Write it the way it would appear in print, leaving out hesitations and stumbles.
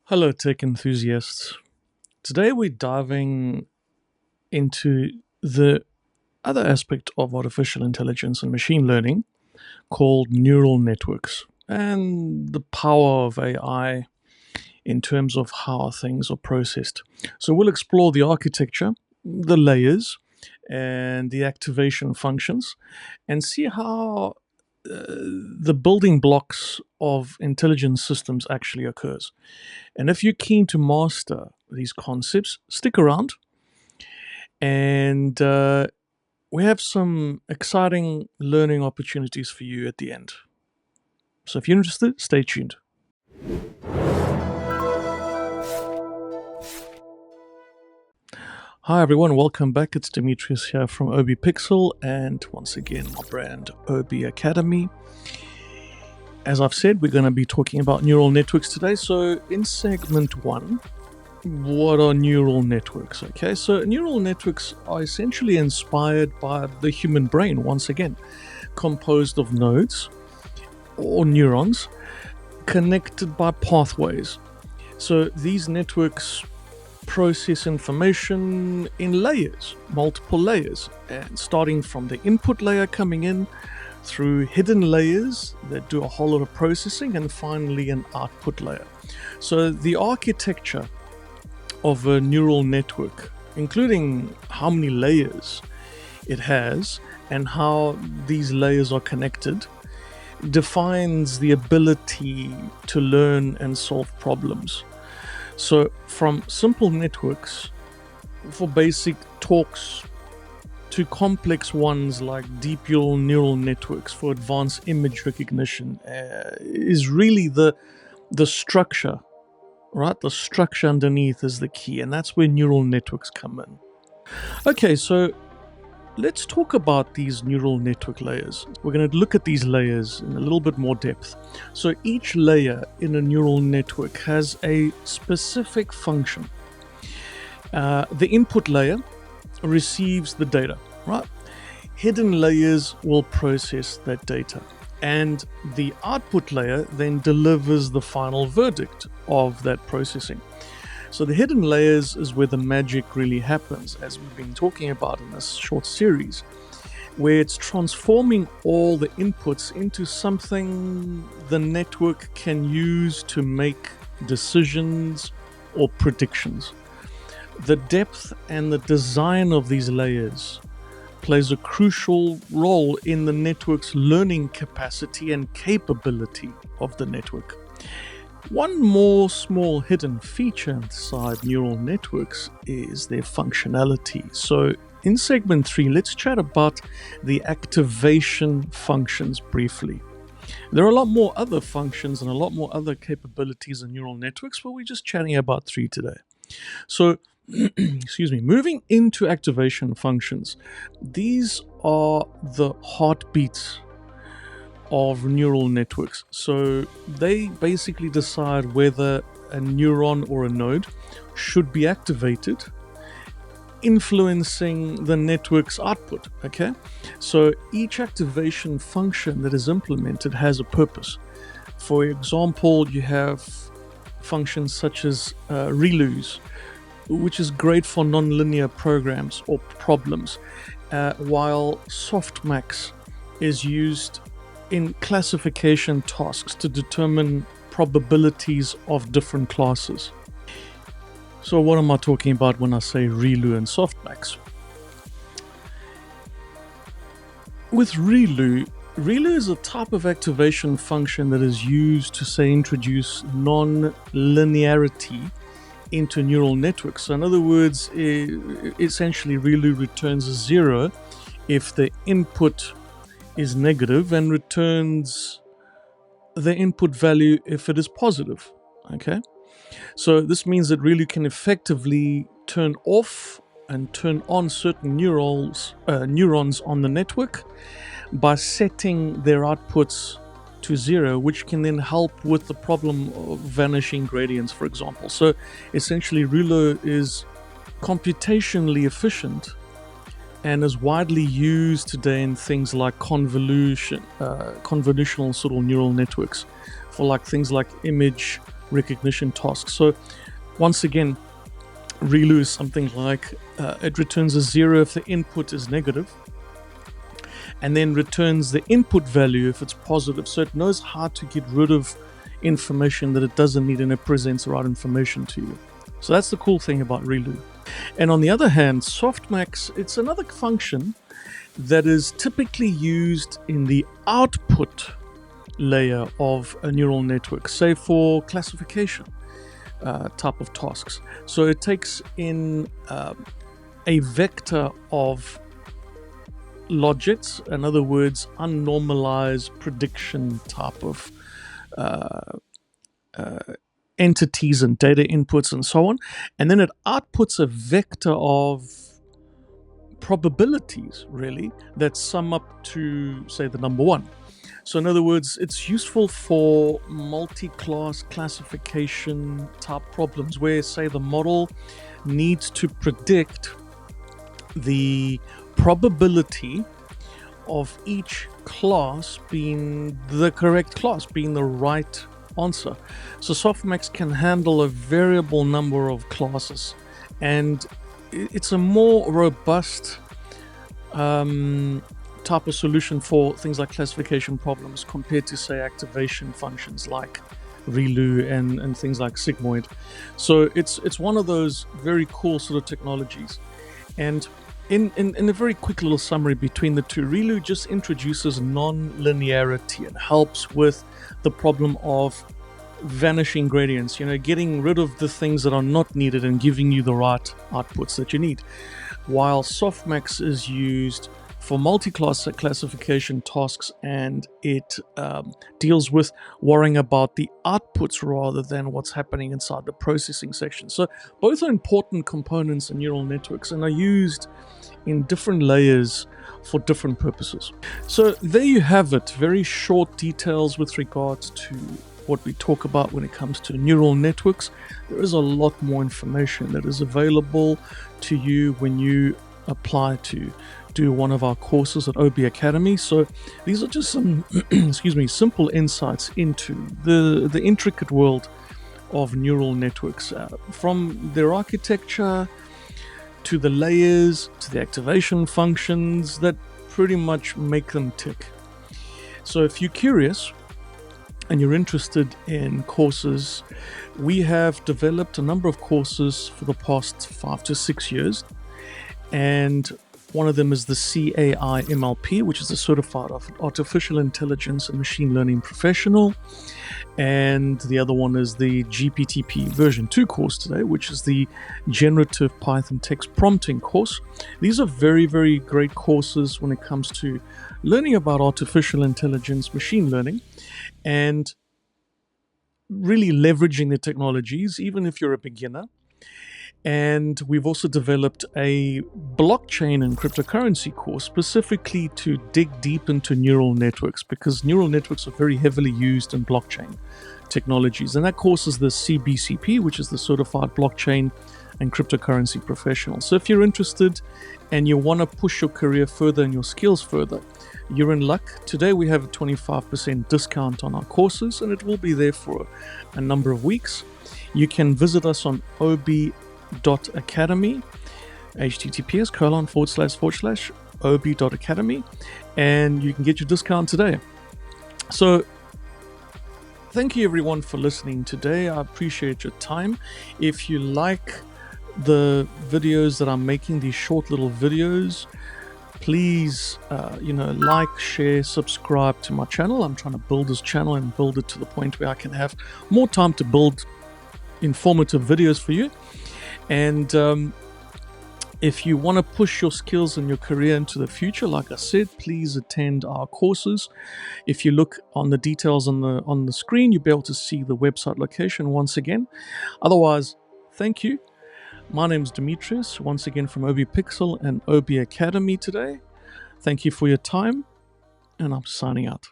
Hello, tech enthusiasts. Today we're diving into the other aspect of artificial intelligence and machine learning called neural networks and the power of AI in terms of how things are processed. So we'll explore the architecture, the layers, and the activation functions and see how the building blocks of intelligent systems actually occurs. And if you're keen to master these concepts, stick around. And we have some exciting learning opportunities for you at the end. So if you're interested, stay tuned. Hi everyone, welcome back. It's Demetrius here from OB Pixel and once again my brand OB Academy. As I've said, we're going to be talking about neural networks today. So in segment 1, what are neural networks? Okay, so neural networks are essentially inspired by the human brain, once again, composed of nodes or neurons connected by pathways. So these networks process information in layers, multiple layers, and starting from the input layer coming in through hidden layers that do a whole lot of processing and finally an output layer. So the architecture of a neural network, including how many layers it has and how these layers are connected, defines the ability to learn and solve problems. So from simple networks for basic talks to complex ones like deep neural networks for advanced image recognition is really the structure, right? The structure underneath is the key, and that's where neural networks come in. Okay, so let's talk about these neural network layers. We're going to look at these layers in a little bit more depth. So each layer in a neural network has a specific function. The input layer receives the data, right? Hidden layers will process that data, and the output layer then delivers the final verdict of that processing. So the hidden layers is where the magic really happens, as we've been talking about in this short series, where it's transforming all the inputs into something the network can use to make decisions or predictions. The depth and the design of these layers plays a crucial role in the network's learning capacity and capability of the network. One more small hidden feature inside neural networks is their functionality. So in segment 3, let's chat about the activation functions briefly. There are a lot more other functions and a lot more other capabilities in neural networks, but we're just chatting about 3 today. So excuse me, moving into activation functions. These are the heartbeats of neural networks. So they basically decide whether a neuron or a node should be activated, influencing the network's output. Okay, so each activation function that is implemented has a purpose. For example, you have functions such as ReLUs, which is great for nonlinear programs or problems, while softmax is used in classification tasks to determine probabilities of different classes. So what am I talking about when I say ReLU and softmax? With ReLU is a type of activation function that is used to, say, introduce non-linearity into neural networks. So in other words, essentially ReLU returns a 0 if the input is negative and returns the input value if it is positive. Okay, so this means that ReLU can effectively turn off and turn on certain neurons on the network by setting their outputs to 0, which can then help with the problem of vanishing gradients, for example. So essentially ReLU is computationally efficient and is widely used today in things like convolutional sort of neural networks for like things like image recognition tasks. So once again, ReLU is something like it returns a 0 if the input is negative, and then returns the input value if it's positive. So it knows how to get rid of information that it doesn't need, and it presents the right information to you. So that's the cool thing about ReLU. And on the other hand, softmax, it's another function that is typically used in the output layer of a neural network, say for classification type of tasks. So it takes in a vector of logics, in other words, unnormalized prediction type of entities and data inputs and so on, and then it outputs a vector of probabilities, really, that sum up to, say, the number 1. So in other words, it's useful for multi-class classification type problems where, say, the model needs to predict the probability of each class being the correct class, being the right answer. So softmax can handle a variable number of classes, and it's a more robust type of solution for things like classification problems compared to, say, activation functions like ReLU and things like sigmoid. So it's one of those very cool sort of technologies. And in a very quick little summary between the two, ReLU just introduces non-linearity and helps with the problem of vanishing gradients, getting rid of the things that are not needed and giving you the right outputs that you need. While softmax is used for multi-class classification tasks, and it deals with worrying about the outputs rather than what's happening inside the processing section. So both are important components in neural networks and are used in different layers for different purposes. So there you have it, very short details with regards to what we talk about when it comes to neural networks. There is a lot more information that is available to you when you apply to do one of our courses at OB Academy. So these are just some simple insights into the intricate world of neural networks, from their architecture to the layers to the activation functions that pretty much make them tick. So if you're curious and you're interested in courses, we have developed a number of courses for the past 5 to 6 years, and one of them is the CAI MLP, which is a Certified Artificial Intelligence and Machine Learning Professional, and the other one is the GPTP version 2 course today, which is the Generative Python Text Prompting course. These are very, very great courses when it comes to learning about artificial intelligence, machine learning, and really leveraging the technologies, even if you're a beginner. And we've also developed a blockchain and cryptocurrency course specifically to dig deep into neural networks, because neural networks are very heavily used in blockchain technologies. And that course is the CBCP, which is the Certified Blockchain and Cryptocurrency Professional. So if you're interested and you want to push your career further and your skills further, you're in luck. Today we have a 25% discount on our courses, and it will be there for a number of weeks. You can visit us on ob.academy, https://ob.academy, and you can get your discount today. So thank you everyone for listening today. I appreciate your time. If you like the videos that I'm making, these short little videos, please like, share, subscribe to my channel. I'm trying to build this channel and build it to the point where I can have more time to build informative videos for you. And if you want to push your skills and your career into the future, like I said, please attend our courses. If you look on the details on the screen, you'll be able to see the website location once again. Otherwise, thank you. My name is Demetrius, once again from OB Pixel and OB Academy today. Thank you for your time, and I'm signing out.